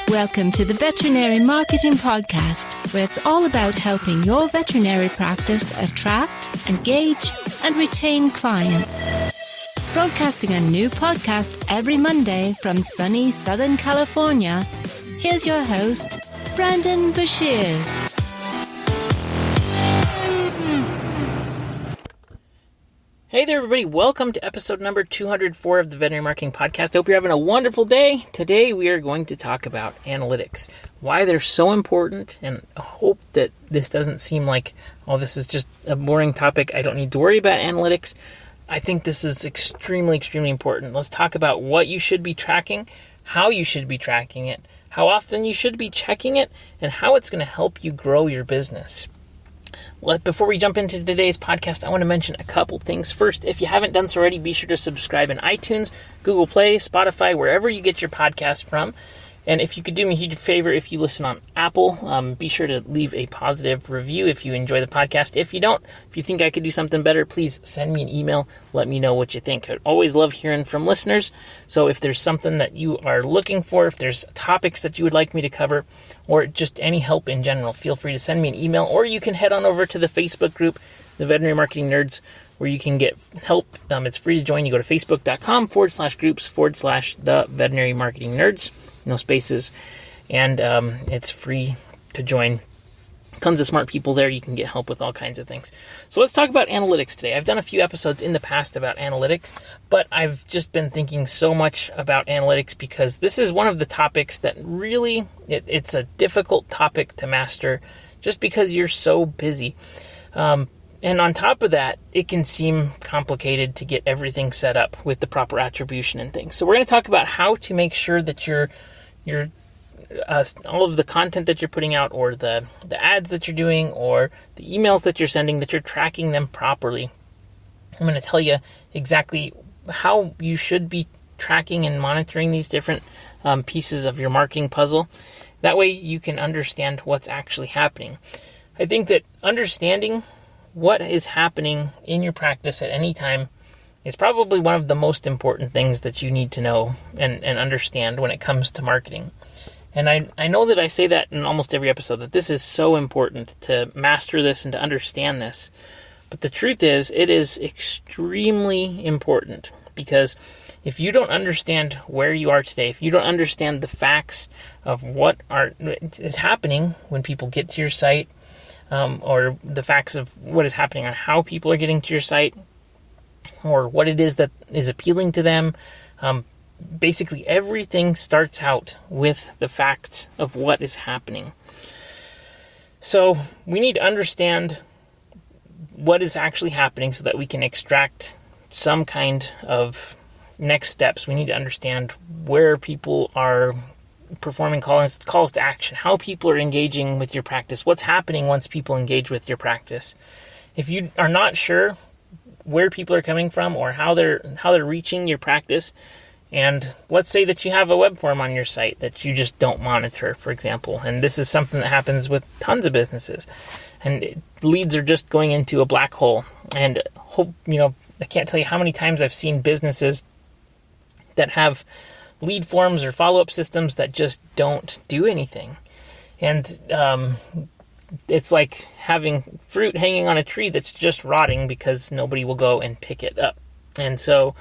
Welcome to the Veterinary Marketing Podcast, where it's all about helping your veterinary practice attract, engage, and retain clients. Broadcasting a new podcast every Monday from sunny Southern California, here's your host, Brandon Bashirs. Hey there, everybody. Welcome to episode number 204 of the Veterinary Marketing Podcast. Hope you're having a wonderful day. Today, we are going to talk about analytics, why they're so important, and I hope that this doesn't seem like, oh, this is just a boring topic. I don't need to worry about analytics. I think this is extremely, extremely important. Let's talk about what you should be tracking, how you should be tracking it, how often you should be checking it, and how it's going to help you grow your business. Before we jump into today's podcast, I want to mention a couple things. First, if you haven't done so already, be sure to subscribe in iTunes, Google Play, Spotify, wherever you get your podcast from. And if you could do me a huge favor, if you listen on Apple, be sure to leave a positive review if you enjoy the podcast. If you don't, if you think I could do something better, please send me an email. Let me know what you think. I always love hearing from listeners. So if there's something that you are looking for, if there's topics that you would like me to cover, or just any help in general, feel free to send me an email. Or you can head on over to the Facebook group, the Veterinary Marketing Nerds, where you can get help. It's free to join. You go to facebook.com/groups/the Veterinary Marketing Nerds. No spaces, and it's free to join. Tons of smart people there. You can get help with all kinds of things. So let's talk about analytics today. I've done a few episodes in the past about analytics, but I've just been thinking so much about analytics because this is one of the topics that really, it's a difficult topic to master just because you're so busy. And on top of that, it can seem complicated to get everything set up with the proper attribution and things. So we're going to talk about how to make sure that your all of the content that you're putting out, or the ads that you're doing, or the emails that you're sending, that you're tracking them properly. I'm going to tell you exactly how you should be tracking and monitoring these different pieces of your marketing puzzle. That way you can understand what's actually happening. I think that understanding what is happening in your practice at any time is probably one of the most important things that you need to know and understand when it comes to marketing. And I know that I say that in almost every episode, that this is so important to master this and to understand this. But the truth is, it is extremely important, because if you don't understand where you are today, if you don't understand the facts of what is happening when people get to your site, or the facts of what is happening on how people are getting to your site, or what it is that is appealing to them. Basically, everything starts out with the facts of what is happening. So we need to understand what is actually happening so that we can extract some kind of next steps. We need to understand where people are performing calls to action, how people are engaging with your practice, what's happening once people engage with your practice. If you are not sure where people are coming from or how they're reaching your practice, and let's say that you have a web form on your site that you just don't monitor, for example, and this is something that happens with tons of businesses, and leads are just going into a black hole. And I can't tell you how many times I've seen businesses that have lead forms or follow-up systems that just don't do anything. And it's like having fruit hanging on a tree that's just rotting because nobody will go and pick it up. And so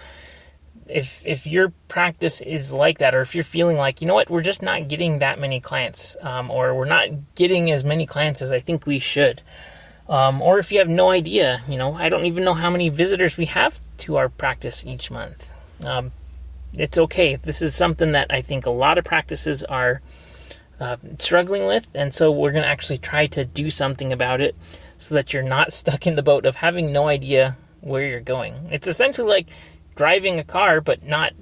if your practice is like that, or if you're feeling like, you know what, we're just not getting that many clients, or we're not getting as many clients as I think we should, or if you have no idea, I don't even know how many visitors we have to our practice each month. It's okay. This is something that I think a lot of practices are struggling with, and so we're going to actually try to do something about it so that you're not stuck in the boat of having no idea where you're going. It's essentially like driving a car but not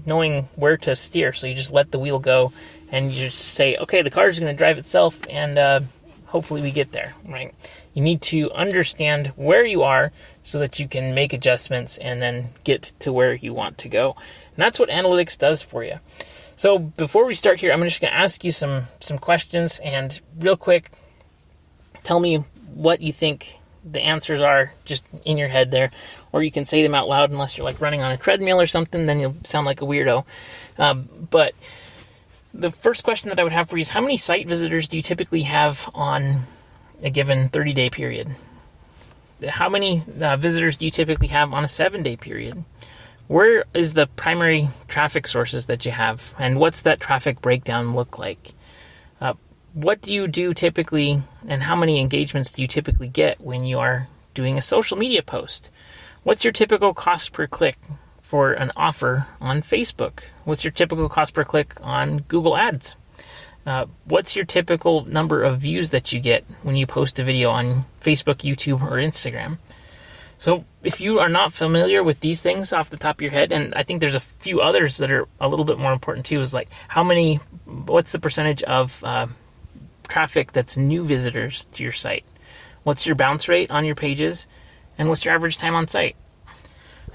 knowing where to steer, so you just let the wheel go and you just say, okay, the car is going to drive itself, and hopefully we get there, right? You need to understand where you are so that you can make adjustments and then get to where you want to go. And that's what analytics does for you. So before we start here, I'm just going to ask you some questions, and real quick, tell me what you think the answers are just in your head there, or you can say them out loud unless you're like running on a treadmill or something, then you'll sound like a weirdo. But the first question that I would have for you is, how many site visitors do you typically have on a given 30-day period? How many visitors do you typically have on a 7-day period? Where is the primary traffic sources that you have, and what's that traffic breakdown look like? What do you do typically, and how many engagements do you typically get when you are doing a social media post? What's your typical cost per click for an offer on Facebook? What's your typical cost per click on Google Ads? What's your typical number of views that you get when you post a video on Facebook, YouTube, or Instagram? So if you are not familiar with these things off the top of your head, and I think there's a few others that are a little bit more important too, is like what's the percentage of traffic that's new visitors to your site? What's your bounce rate on your pages? And what's your average time on site?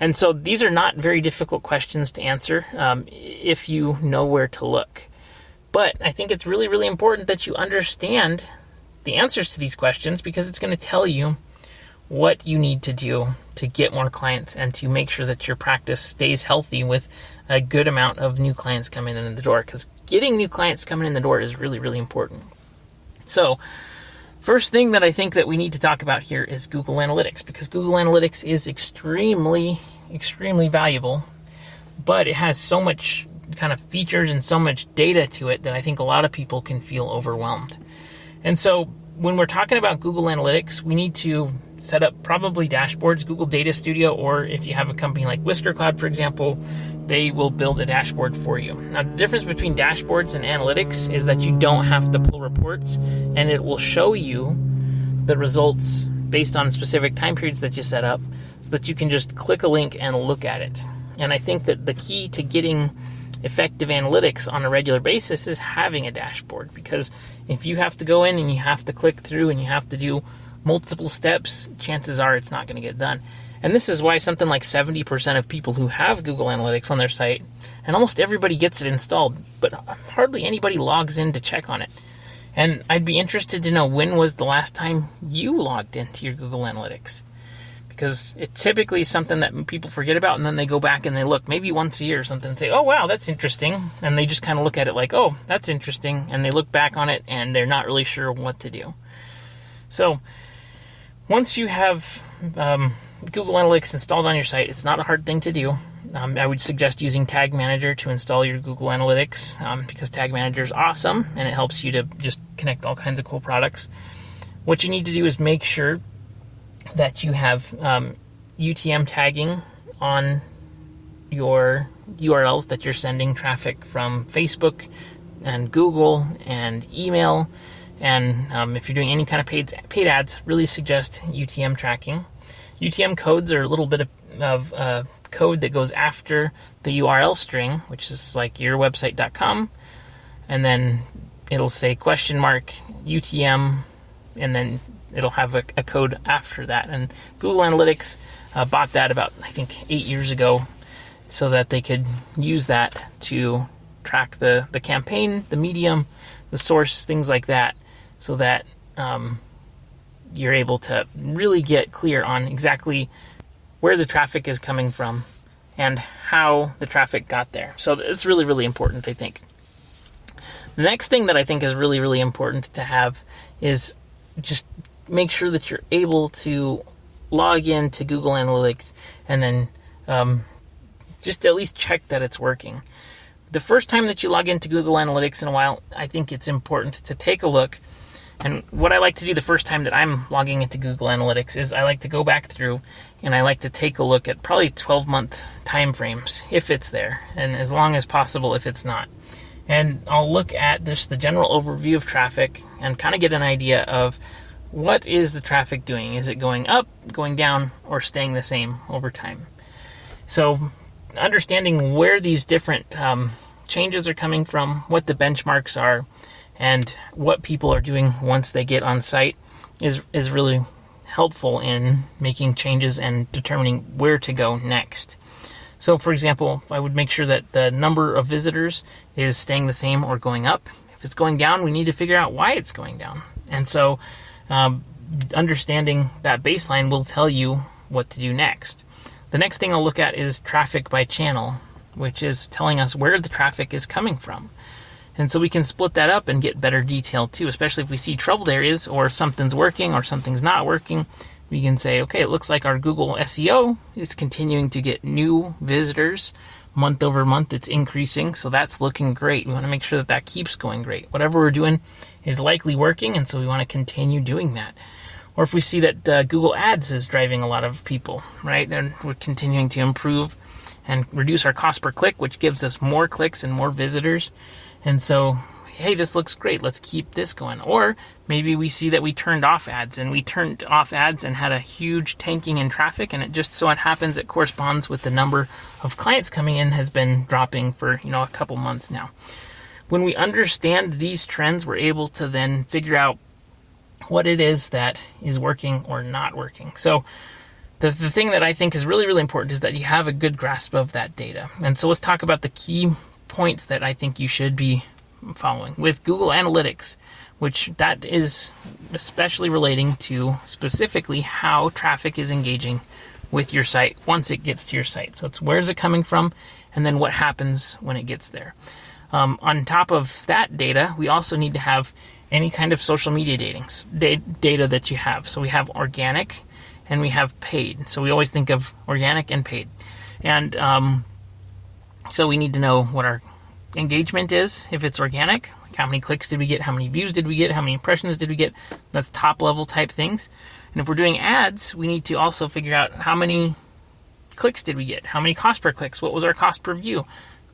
And so these are not very difficult questions to answer if you know where to look. But I think it's really, really important that you understand the answers to these questions, because it's going to tell you what you need to do to get more clients and to make sure that your practice stays healthy with a good amount of new clients coming in the door, because getting new clients coming in the door is really, really important. So first thing that I think that we need to talk about here is Google Analytics, because Google Analytics is extremely, extremely valuable, but it has so much kind of features and so much data to it that I think a lot of people can feel overwhelmed. And so when we're talking about Google Analytics, we need to set up probably dashboards, Google Data Studio, or if you have a company like Whisker Cloud, for example, they will build a dashboard for you. Now, the difference between dashboards and analytics is that you don't have to pull reports, and it will show you the results based on specific time periods that you set up, so that you can just click a link and look at it. And I think that the key to getting effective analytics on a regular basis is having a dashboard, because if you have to go in and you have to click through and you have to do multiple steps, chances are it's not going to get done. And this is why something like 70% of people who have Google Analytics on their site, and almost everybody gets it installed, but hardly anybody logs in to check on it. And I'd be interested to know, when was the last time you logged into your Google Analytics? Because it typically is something that people forget about, and then they go back and they look maybe once a year or something and say, oh, wow, that's interesting. And they just kind of look at it like, oh, that's interesting. And they look back on it and they're not really sure what to do. So once you have Google Analytics installed on your site, it's not a hard thing to do. I would suggest using Tag Manager to install your Google Analytics, because Tag Manager is awesome and it helps you to just connect all kinds of cool products. What you need to do is make sure that you have UTM tagging on your URLs that you're sending traffic from Facebook and Google and email. And if you're doing any kind of paid ads, really suggest UTM tracking. UTM codes are a little bit of code that goes after the URL string, which is like yourwebsite.com, and then it'll say $UTM, and then it'll have a code after that. And Google Analytics bought that about, I think, 8 years ago, so that they could use that to track the campaign, the medium, the source, things like that, so that you're able to really get clear on exactly where the traffic is coming from and how the traffic got there. So it's really, really important, I think. The next thing that I think is really, really important to have is just make sure that you're able to log into Google Analytics and then just at least check that it's working. The first time that you log into Google Analytics in a while, I think it's important to take a look. And what I like to do the first time that I'm logging into Google Analytics is I like to go back through and I like to take a look at probably 12-month time frames, if it's there, and as long as possible if it's not. And I'll look at just the general overview of traffic and kind of get an idea of what is the traffic doing. Is it going up, going down, or staying the same over time? So understanding where these different changes are coming from, what the benchmarks are, and what people are doing once they get on site is really helpful in making changes and determining where to go next. So, for example, I would make sure that the number of visitors is staying the same or going up. If it's going down, we need to figure out why it's going down. And so understanding that baseline will tell you what to do next. The next thing I'll look at is traffic by channel, which is telling us where the traffic is coming from. And so we can split that up and get better detail too, especially if we see troubled areas or something's working or something's not working. We can say, okay, it looks like our Google SEO is continuing to get new visitors. Month over month, it's increasing, so that's looking great. We want to make sure that that keeps going great. Whatever we're doing is likely working, and so we want to continue doing that. Or if we see that Google Ads is driving a lot of people, right, then we're continuing to improve and reduce our cost per click, which gives us more clicks and more visitors. And so, hey, this looks great. Let's keep this going. Or maybe we see that we turned off ads and had a huge tanking in traffic, and it just so it happens it corresponds with the number of clients coming in has been dropping for, a couple months now. When we understand these trends, we're able to then figure out what it is that is working or not working. So the thing that I think is really, really important is that you have a good grasp of that data. And so let's talk about the key points that I think you should be following. With Google Analytics, which that is especially relating to specifically how traffic is engaging with your site once it gets to your site. So it's where is it coming from, and then what happens when it gets there. On top of that data, we also need to have any kind of social media data that you have. So we have organic and we have paid. So we always think of organic and paid. And so we need to know what our engagement is. If it's organic, like how many clicks did we get, how many views did we get, how many impressions did we get. That's top level type things. And if we're doing ads, we need to also figure out how many clicks did we get, how many cost per clicks, what was our cost per view,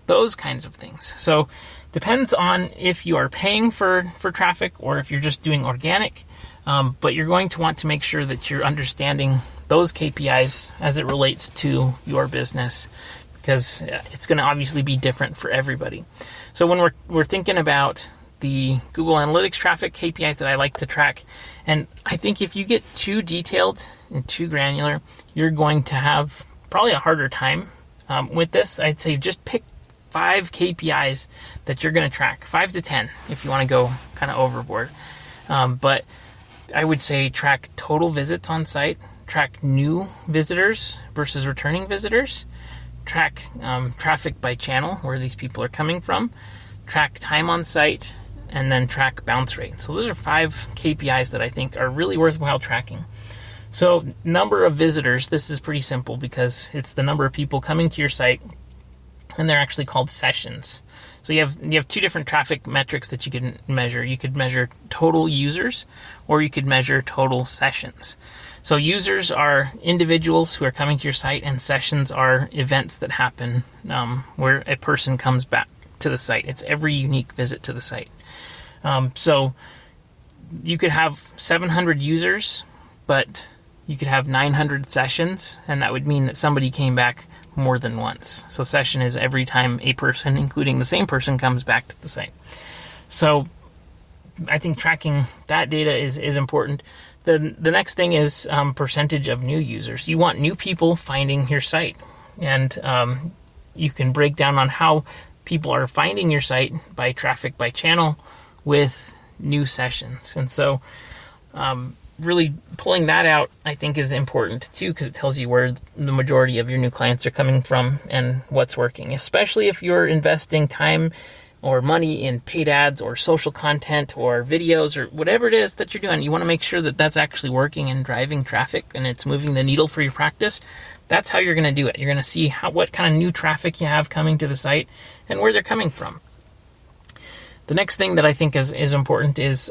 those kinds of things. So depends on if you are paying for traffic or if you're just doing organic, but you're going to want to make sure that you're understanding those KPIs as it relates to your business, because it's going to obviously be different for everybody. So when we're thinking about the Google Analytics traffic KPIs that I like to track, and I think if you get too detailed and too granular, you're going to have probably a harder time with this. I'd say just pick 5 KPIs that you're going to track, 5 to 10 if you want to go kind of overboard. But I would say track total visits on site, track new visitors versus returning visitors, track traffic by channel, where these people are coming from, track time on site, and then track bounce rate. So those are 5 KPIs that I think are really worthwhile tracking. So number of visitors, this is pretty simple because it's the number of people coming to your site, and they're actually called sessions. So you have 2 different traffic metrics that you can measure. You could measure total users, or you could measure total sessions. So users are individuals who are coming to your site, and sessions are events that happen where a person comes back to the site. It's every unique visit to the site. So you could have 700 users, but you could have 900 sessions, and that would mean that somebody came back more than once. So session is every time a person, including the same person, comes back to the site. So I think tracking that data is important. The next thing is percentage of new users. You want new people finding your site, and you can break down on how people are finding your site by traffic by channel with new sessions. And so really pulling that out, I think, is important too, because it tells you where the majority of your new clients are coming from and what's working, especially if you're investing time or money in paid ads or social content or videos or whatever it is that you're doing. You want to make sure that that's actually working and driving traffic and it's moving the needle for your practice. That's how you're going to do it. You're going to see what kind of new traffic you have coming to the site and where they're coming from. The next thing that I think is important is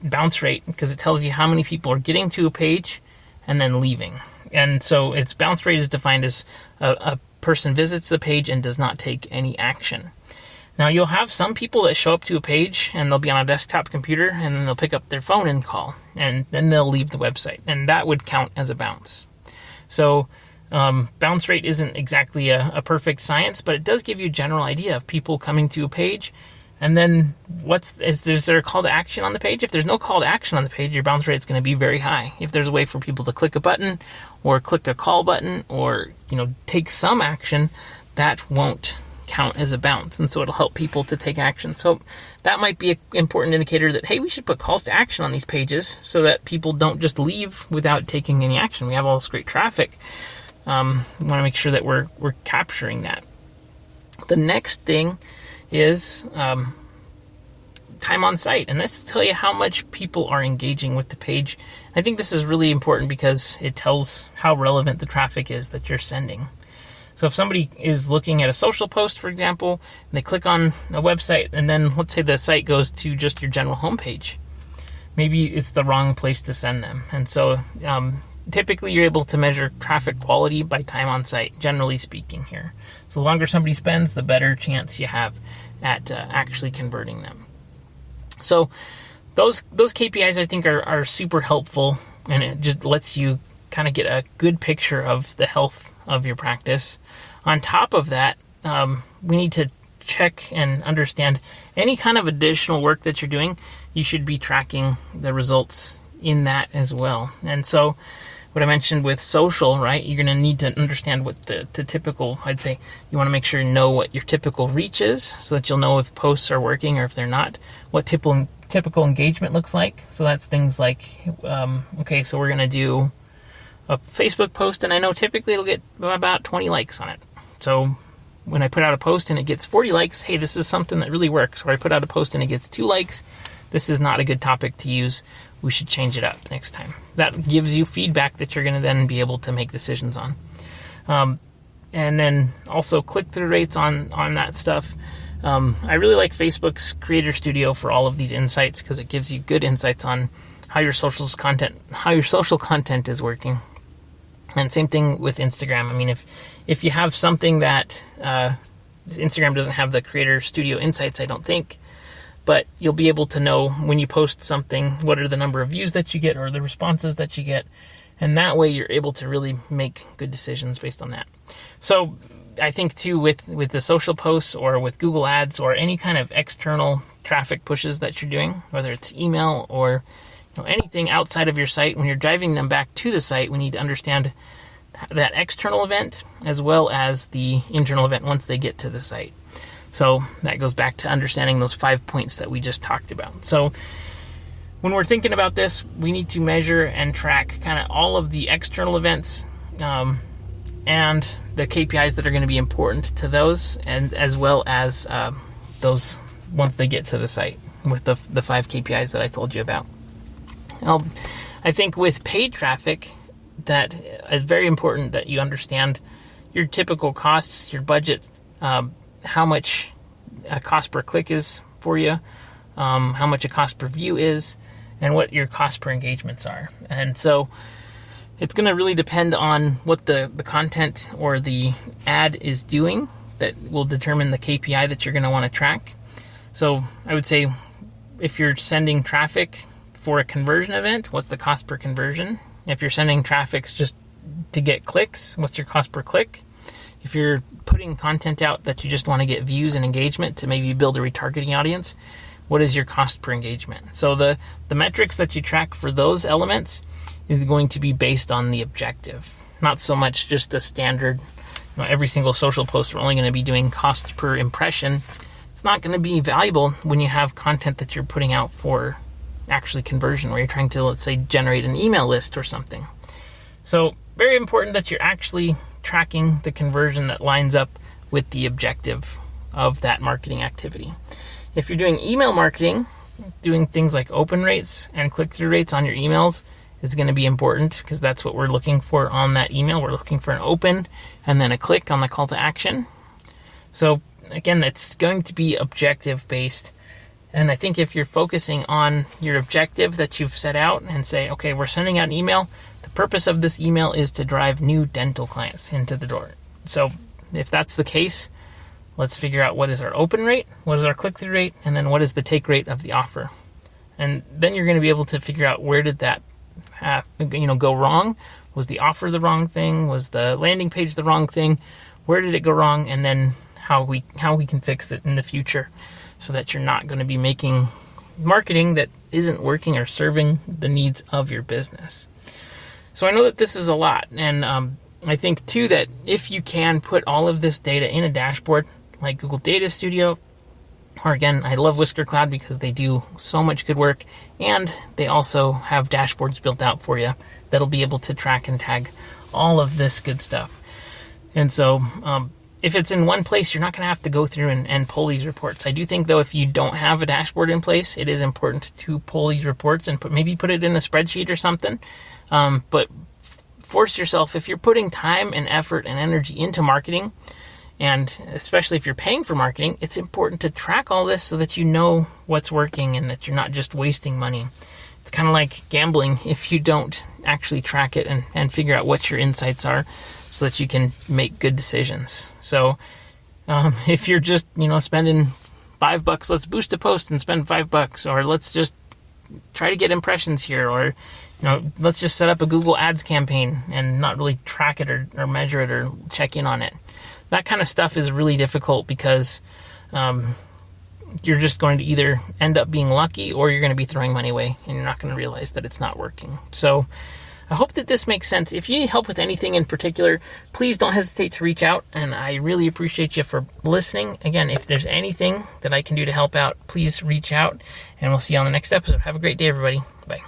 bounce rate, because it tells you how many people are getting to a page and then leaving. And so its bounce rate is defined as a person visits the page and does not take any action. Now, you'll have some people that show up to a page and they'll be on a desktop computer and then they'll pick up their phone and call, and then they'll leave the website, and that would count as a bounce. So bounce rate isn't exactly a perfect science, but it does give you a general idea of people coming to a page. And then is there a call to action on the page? If there's no call to action on the page, your bounce rate is going to be very high. If there's a way for people to click a button or click a call button or take some action, that won't count as a bounce, and so it'll help people to take action. So that might be an important indicator that, hey, we should put calls to action on these pages so that people don't just leave without taking any action. We have all this great traffic. We want to make sure that we're capturing that. The next thing is time on site, and this tells you how much people are engaging with the page. I think this is really important because it tells how relevant the traffic is that you're sending. So if somebody is looking at a social post, for example, and they click on a website, and then let's say the site goes to just your general homepage, maybe it's the wrong place to send them. And so typically you're able to measure traffic quality by time on site, generally speaking here. So the longer somebody spends, the better chance you have at actually converting them. So those KPIs I think are super helpful, and it just lets you kind of get a good picture of the health of your practice. On top of that, we need to check and understand any kind of additional work that you're doing. You should be tracking the results in that as well. And so what I mentioned with social, right, you're going to need to understand what the typical, I'd say you want to make sure you know what your typical reach is so that you'll know if posts are working or if they're not, what typical engagement looks like. So that's things like, okay, so we're going to do a Facebook post, and I know typically it'll get about 20 likes on it. So when I put out a post and it gets 40 likes, hey, this is something that really works. Or I put out a post and it gets 2 likes, this is not a good topic to use. We should change it up next time. That gives you feedback that you're going to then be able to make decisions on. And then also click-through rates on that stuff. I really like Facebook's Creator Studio for all of these insights because it gives you good insights on how your social content is working. And same thing with Instagram. I mean, if you have something that Instagram doesn't have the Creator Studio insights, I don't think, but you'll be able to know when you post something, what are the number of views that you get or the responses that you get. And that way you're able to really make good decisions based on that. So I think too, with the social posts or with Google Ads or any kind of external traffic pushes that you're doing, whether it's email or anything outside of your site, when you're driving them back to the site, we need to understand that external event as well as the internal event once they get to the site. So that goes back to understanding those 5 points that we just talked about. So when we're thinking about this, we need to measure and track kind of all of the external events and the KPIs that are going to be important to those, and as well as those once they get to the site with the 5 KPIs that I told you about. I think with paid traffic, that it's very important that you understand your typical costs, your budget, how much a cost per click is for you, how much a cost per view is, and what your cost per engagements are. And so it's going to really depend on what the content or the ad is doing that will determine the KPI that you're going to want to track. So I would say if you're sending traffic for a conversion event, what's the cost per conversion? If you're sending traffic just to get clicks, what's your cost per click? If you're putting content out that you just want to get views and engagement to maybe build a retargeting audience, what is your cost per engagement? So the metrics that you track for those elements is going to be based on the objective, not so much just the standard, every single social post we're only going to be doing cost per impression. It's not going to be valuable when you have content that you're putting out for actually conversion, where you're trying to, let's say, generate an email list or something. So very important that you're actually tracking the conversion that lines up with the objective of that marketing activity. If you're doing email marketing, doing things like open rates and click-through rates on your emails is going to be important because that's what we're looking for on that email. We're looking for an open and then a click on the call to action. So again, it's going to be objective based. And I think if you're focusing on your objective that you've set out and say, okay, we're sending out an email. The purpose of this email is to drive new dental clients into the door. So if that's the case, let's figure out what is our open rate, what is our click-through rate, and then what is the take rate of the offer. And then you're going to be able to figure out where did that go wrong. Was the offer the wrong thing? Was the landing page the wrong thing? Where did it go wrong? And then how we can fix it in the future, so that you're not going to be making marketing that isn't working or serving the needs of your business. So I know that this is a lot, and I think too that if you can put all of this data in a dashboard, like Google Data Studio. Or again, I love Whisker Cloud because they do so much good work, and they also have dashboards built out for you that'll be able to track and tag all of this good stuff. And so if it's in one place, you're not going to have to go through and pull these reports. I do think, though, if you don't have a dashboard in place, it is important to pull these reports and maybe put it in a spreadsheet or something. But force yourself, if you're putting time and effort and energy into marketing, and especially if you're paying for marketing, it's important to track all this so that you know what's working and that you're not just wasting money. It's kind of like gambling if you don't actually track it and figure out what your insights are so that you can make good decisions. So if you're just, spending $5, let's boost a post and spend $5, or let's just try to get impressions here, or let's just set up a Google Ads campaign and not really track it or measure it or check in on it. That kind of stuff is really difficult because you're just going to either end up being lucky or you're going to be throwing money away and you're not going to realize that it's not working. So I hope that this makes sense. If you need help with anything in particular, please don't hesitate to reach out, and I really appreciate you for listening. Again, if there's anything that I can do to help out, please reach out, and we'll see you on the next episode. Have a great day, everybody. Bye.